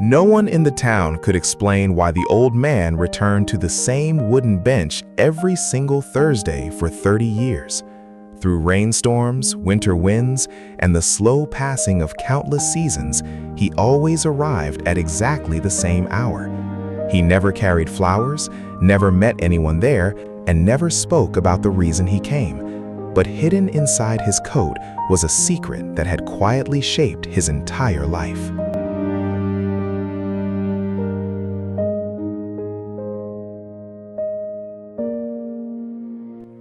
No one in the town could explain why the old man returned to the same wooden bench every single Thursday for 30 years. Through rainstorms, winter winds, and the slow passing of countless seasons, he always arrived at exactly the same hour. He never carried flowers, never met anyone there, and never spoke about the reason he came. But hidden inside his coat was a secret that had quietly shaped his entire life.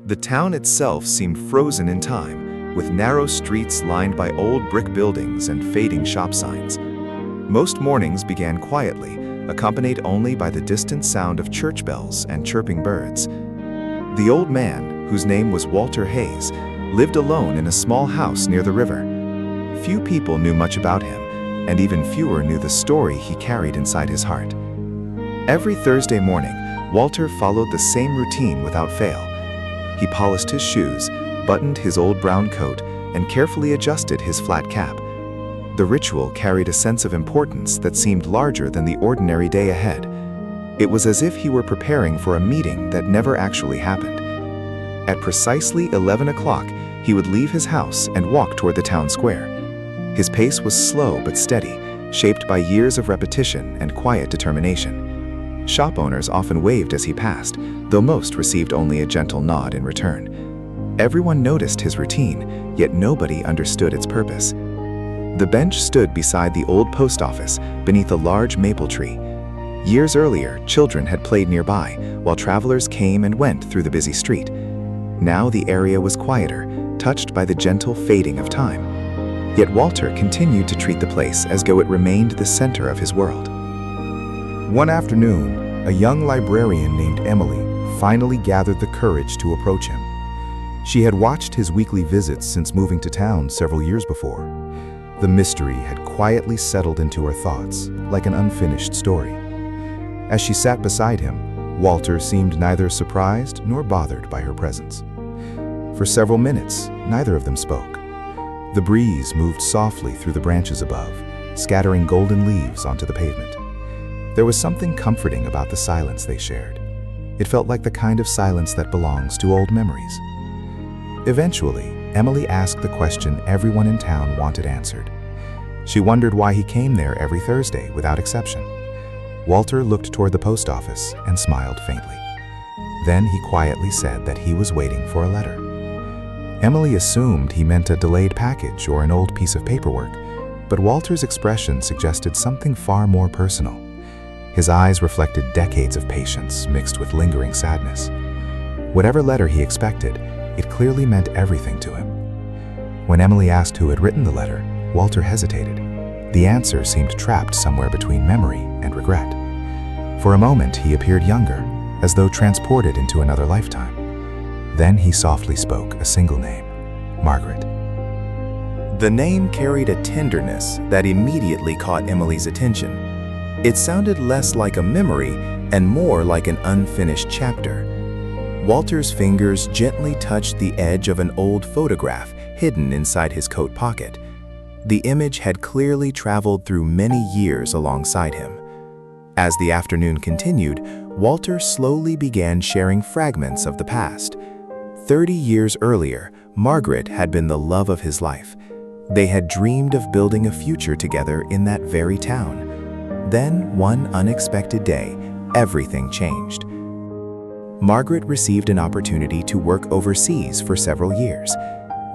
The town itself seemed frozen in time, with narrow streets lined by old brick buildings and fading shop signs. Most mornings began quietly, accompanied only by the distant sound of church bells and chirping birds. The old man, whose name was Walter Hayes, lived alone in a small house near the river. Few people knew much about him, and even fewer knew the story he carried inside his heart. Every Thursday morning, Walter followed the same routine without fail. He polished his shoes, buttoned his old brown coat, and carefully adjusted his flat cap. The ritual carried a sense of importance that seemed larger than the ordinary day ahead. It was as if he were preparing for a meeting that never actually happened. At precisely 11 o'clock, he would leave his house and walk toward the town square. His pace was slow but steady, shaped by years of repetition and quiet determination. Shop owners often waved as he passed, though most received only a gentle nod in return. Everyone noticed his routine, yet nobody understood its purpose. The bench stood beside the old post office, beneath a large maple tree. Years earlier, children had played nearby, while travelers came and went through the busy street. Now the area was quieter, touched by the gentle fading of time. Yet Walter continued to treat the place as though it remained the center of his world. One afternoon, a young librarian named Emily finally gathered the courage to approach him. She had watched his weekly visits since moving to town several years before. The mystery had quietly settled into her thoughts, like an unfinished story. As she sat beside him, Walter seemed neither surprised nor bothered by her presence. For several minutes, neither of them spoke. The breeze moved softly through the branches above, scattering golden leaves onto the pavement. There was something comforting about the silence they shared. It felt like the kind of silence that belongs to old memories. Eventually, Emily asked the question everyone in town wanted answered. She wondered why he came there every Thursday without exception. Walter looked toward the post office and smiled faintly. Then he quietly said that he was waiting for a letter. Emily assumed he meant a delayed package or an old piece of paperwork, but Walter's expression suggested something far more personal. His eyes reflected decades of patience mixed with lingering sadness. Whatever letter he expected, it clearly meant everything to him. When Emily asked who had written the letter, Walter hesitated. The answer seemed trapped somewhere between memory and regret. For a moment, he appeared younger, as though transported into another lifetime. Then he softly spoke a single name, Margaret. The name carried a tenderness that immediately caught Emily's attention. It sounded less like a memory and more like an unfinished chapter. Walter's fingers gently touched the edge of an old photograph hidden inside his coat pocket. The image had clearly traveled through many years alongside him. As the afternoon continued, Walter slowly began sharing fragments of the past. 30 years earlier, Margaret had been the love of his life. They had dreamed of building a future together in that very town. Then, one unexpected day, everything changed. Margaret received an opportunity to work overseas for several years.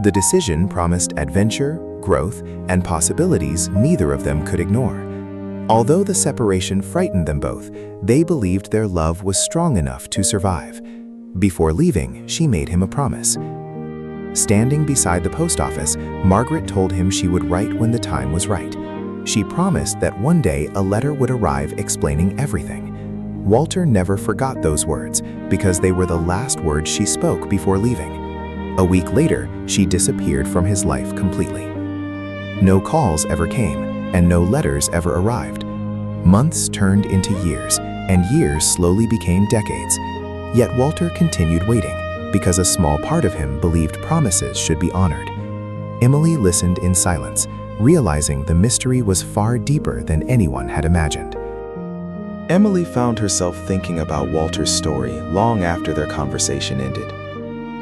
The decision promised adventure, growth, and possibilities neither of them could ignore. Although the separation frightened them both, they believed their love was strong enough to survive. Before leaving, she made him a promise. Standing beside the post office, Margaret told him she would write when the time was right. She promised that one day a letter would arrive explaining everything. Walter never forgot those words because they were the last words she spoke before leaving. A week later, she disappeared from his life completely. No calls ever came, and no letters ever arrived. Months turned into years, and years slowly became decades. Yet Walter continued waiting because a small part of him believed promises should be honored. Emily listened in silence, realizing the mystery was far deeper than anyone had imagined. Emily found herself thinking about Walter's story long after their conversation ended.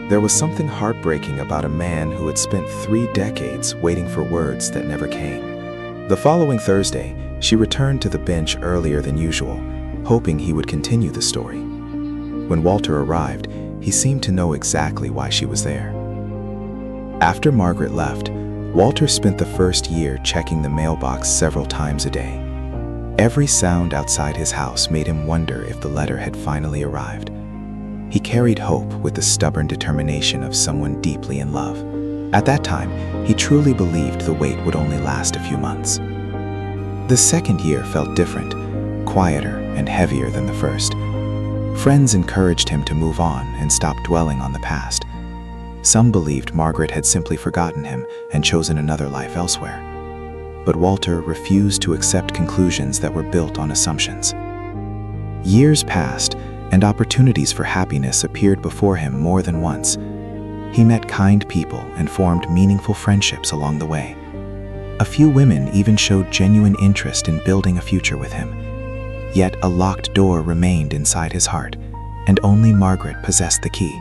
There was something heartbreaking about a man who had spent 3 decades waiting for words that never came. The following Thursday, she returned to the bench earlier than usual, hoping he would continue the story. When Walter arrived, he seemed to know exactly why she was there. After Margaret left, Walter spent the first year checking the mailbox several times a day. Every sound outside his house made him wonder if the letter had finally arrived. He carried hope with the stubborn determination of someone deeply in love. At that time, he truly believed the wait would only last a few months. The second year felt different, quieter and heavier than the first. Friends encouraged him to move on and stop dwelling on the past. Some believed Margaret had simply forgotten him and chosen another life elsewhere. But Walter refused to accept conclusions that were built on assumptions. Years passed, and opportunities for happiness appeared before him more than once. He met kind people and formed meaningful friendships along the way. A few women even showed genuine interest in building a future with him. Yet a locked door remained inside his heart, and only Margaret possessed the key.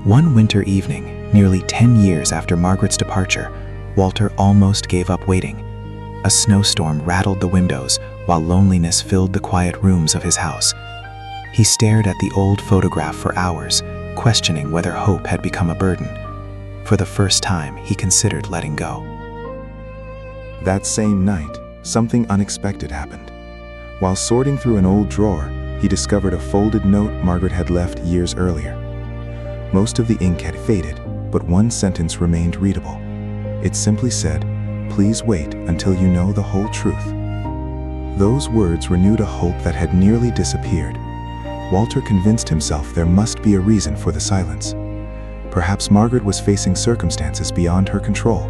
One winter evening, nearly 10 years after Margaret's departure, Walter almost gave up waiting. A snowstorm rattled the windows while loneliness filled the quiet rooms of his house. He stared at the old photograph for hours, questioning whether hope had become a burden. For the first time, he considered letting go. That same night, something unexpected happened. While sorting through an old drawer, he discovered a folded note Margaret had left years earlier. Most of the ink had faded, but one sentence remained readable. It simply said, "Please wait until you know the whole truth." Those words renewed a hope that had nearly disappeared. Walter convinced himself there must be a reason for the silence. Perhaps Margaret was facing circumstances beyond her control.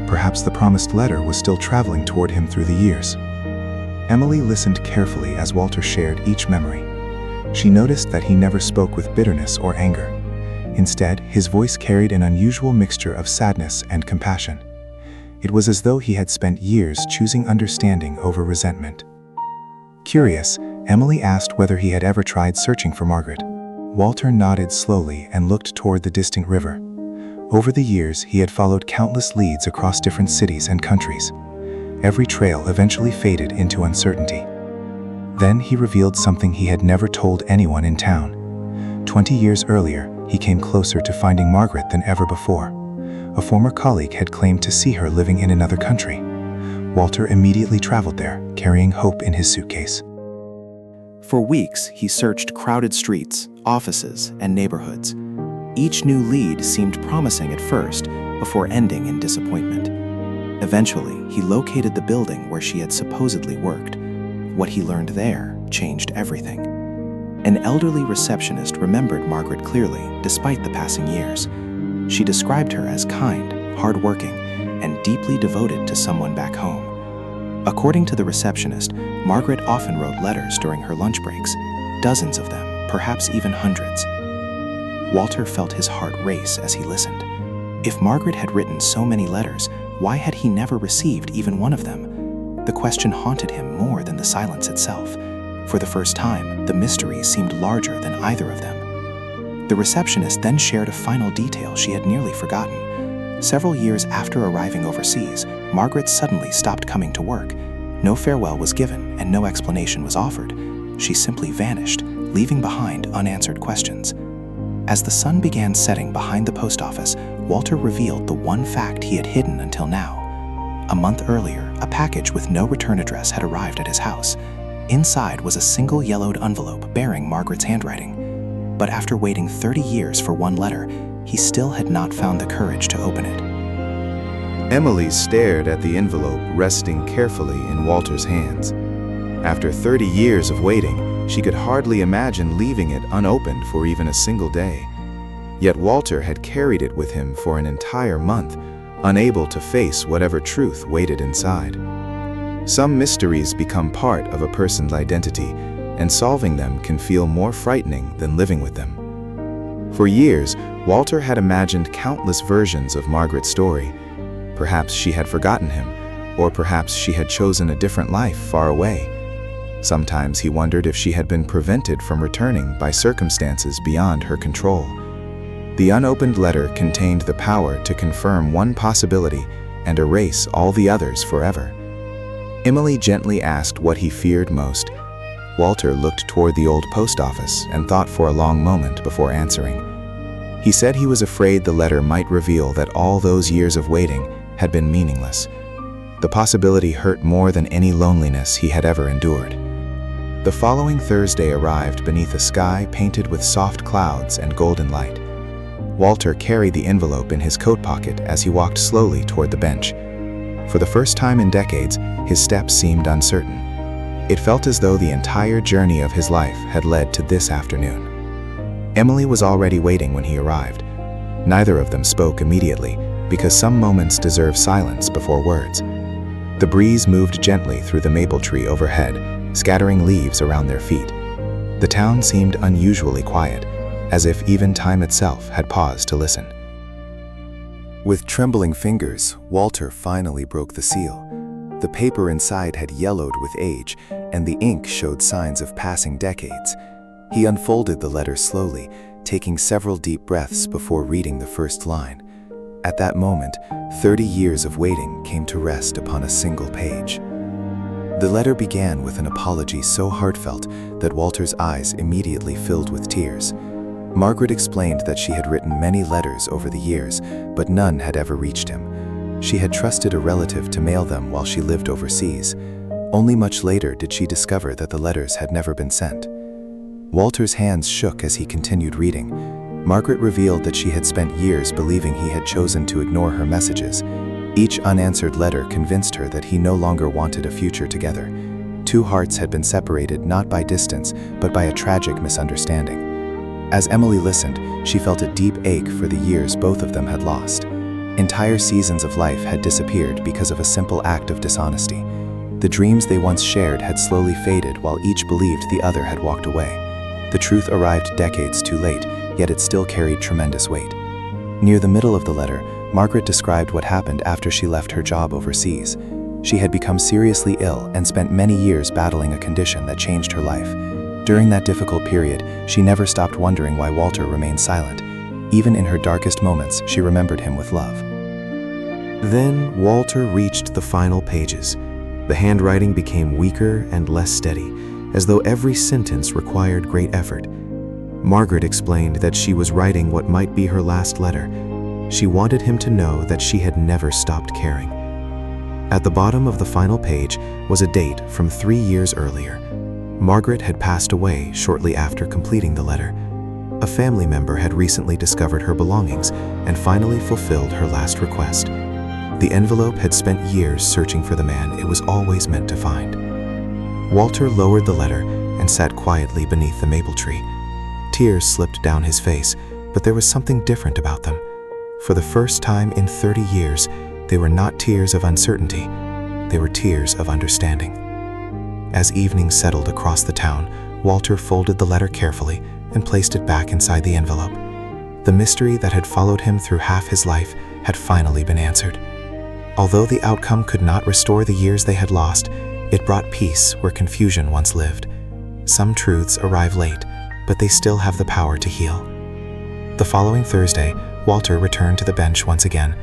Perhaps the promised letter was still traveling toward him through the years. Emily listened carefully as Walter shared each memory. She noticed that he never spoke with bitterness or anger. Instead, his voice carried an unusual mixture of sadness and compassion. It was as though he had spent years choosing understanding over resentment. Curious, Emily asked whether he had ever tried searching for Margaret. Walter nodded slowly and looked toward the distant river. Over the years, he had followed countless leads across different cities and countries. Every trail eventually faded into uncertainty. Then he revealed something he had never told anyone in town. 20 years earlier, he came closer to finding Margaret than ever before. A former colleague had claimed to see her living in another country. Walter immediately traveled there, carrying hope in his suitcase. For weeks, he searched crowded streets, offices, and neighborhoods. Each new lead seemed promising at first, before ending in disappointment. Eventually, he located the building where she had supposedly worked. What he learned there changed everything. An elderly receptionist remembered Margaret clearly, despite the passing years. She described her as kind, hardworking, and deeply devoted to someone back home. According to the receptionist, Margaret often wrote letters during her lunch breaks, dozens of them, perhaps even hundreds. Walter felt his heart race as he listened. If Margaret had written so many letters, why had he never received even one of them? The question haunted him more than the silence itself. For the first time, the mystery seemed larger than either of them. The receptionist then shared a final detail she had nearly forgotten. Several years after arriving overseas, Margaret suddenly stopped coming to work. No farewell was given and no explanation was offered. She simply vanished, leaving behind unanswered questions. As the sun began setting behind the post office, Walter revealed the one fact he had hidden until now. A month earlier, a package with no return address had arrived at his house. Inside was a single yellowed envelope bearing Margaret's handwriting. But after waiting 30 years for one letter, he still had not found the courage to open it. Emily stared at the envelope resting carefully in Walter's hands. After 30 years of waiting, she could hardly imagine leaving it unopened for even a single day. Yet Walter had carried it with him for an entire month, unable to face whatever truth waited inside. Some mysteries become part of a person's identity, and solving them can feel more frightening than living with them. For years, Walter had imagined countless versions of Margaret's story. Perhaps she had forgotten him, or perhaps she had chosen a different life far away. Sometimes he wondered if she had been prevented from returning by circumstances beyond her control. The unopened letter contained the power to confirm one possibility and erase all the others forever. Emily gently asked what he feared most. Walter looked toward the old post office and thought for a long moment before answering. He said he was afraid the letter might reveal that all those years of waiting had been meaningless. The possibility hurt more than any loneliness he had ever endured. The following Thursday arrived beneath a sky painted with soft clouds and golden light. Walter carried the envelope in his coat pocket as he walked slowly toward the bench. For the first time in decades, his steps seemed uncertain. It felt as though the entire journey of his life had led to this afternoon. Emily was already waiting when he arrived. Neither of them spoke immediately, because some moments deserve silence before words. The breeze moved gently through the maple tree overhead, scattering leaves around their feet. The town seemed unusually quiet, as if even time itself had paused to listen. With trembling fingers, Walter finally broke the seal. The paper inside had yellowed with age, and the ink showed signs of passing decades. He unfolded the letter slowly, taking several deep breaths before reading the first line. At that moment, 30 years of waiting came to rest upon a single page. The letter began with an apology so heartfelt that Walter's eyes immediately filled with tears. Margaret explained that she had written many letters over the years, but none had ever reached him. She had trusted a relative to mail them while she lived overseas. Only much later did she discover that the letters had never been sent. Walter's hands shook as he continued reading. Margaret revealed that she had spent years believing he had chosen to ignore her messages. Each unanswered letter convinced her that he no longer wanted a future together. Two hearts had been separated not by distance, but by a tragic misunderstanding. As Emily listened, she felt a deep ache for the years both of them had lost. Entire seasons of life had disappeared because of a simple act of dishonesty. The dreams they once shared had slowly faded while each believed the other had walked away. The truth arrived decades too late, yet it still carried tremendous weight. Near the middle of the letter, Margaret described what happened after she left her job overseas. She had become seriously ill and spent many years battling a condition that changed her life. During that difficult period, she never stopped wondering why Walter remained silent. Even in her darkest moments, she remembered him with love. Then Walter reached the final pages. The handwriting became weaker and less steady, as though every sentence required great effort. Margaret explained that she was writing what might be her last letter. She wanted him to know that she had never stopped caring. At the bottom of the final page was a date from 3 years earlier. Margaret had passed away shortly after completing the letter. A family member had recently discovered her belongings and finally fulfilled her last request. The envelope had spent years searching for the man it was always meant to find. Walter lowered the letter and sat quietly beneath the maple tree. Tears slipped down his face, but there was something different about them. For the first time in 30 years, they were not tears of uncertainty, they were tears of understanding. As evening settled across the town, Walter folded the letter carefully and placed it back inside the envelope. The mystery that had followed him through half his life had finally been answered. Although the outcome could not restore the years they had lost, it brought peace where confusion once lived. Some truths arrive late, but they still have the power to heal. The following Thursday, Walter returned to the bench once again,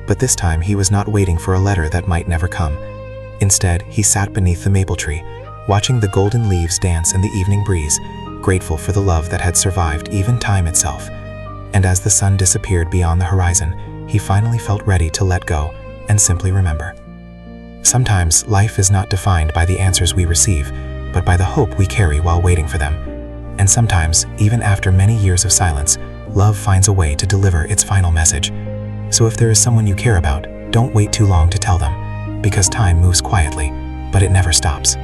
but this time he was not waiting for a letter that might never come. Instead, he sat beneath the maple tree, watching the golden leaves dance in the evening breeze, grateful for the love that had survived even time itself. And as the sun disappeared beyond the horizon, he finally felt ready to let go and simply remember. Sometimes life is not defined by the answers we receive, but by the hope we carry while waiting for them. And sometimes, even after many years of silence, love finds a way to deliver its final message. So if there is someone you care about, don't wait too long to tell them, because time moves quietly, but it never stops.